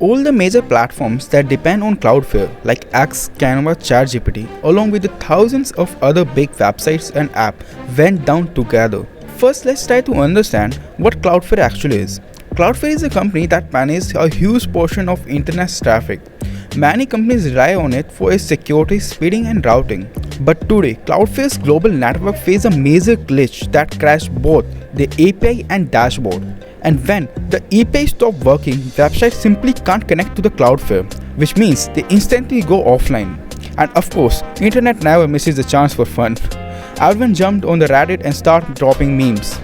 All the major platforms that depend on Cloudflare like X, Canva, ChatGPT, along with the thousands of other big websites and apps went down together. First, let's try to understand what Cloudflare actually is. Cloudflare is a company that manages a huge portion of internet's traffic. Many companies rely on it for its security, speeding and routing. But today, Cloudflare's global network faced a major glitch that crashed both the API and dashboard. And when the API stops working, websites simply can't connect to the Cloudflare, which means they instantly go offline. And of course, internet never misses a chance for fun. Everyone jumped on the Reddit and started dropping memes.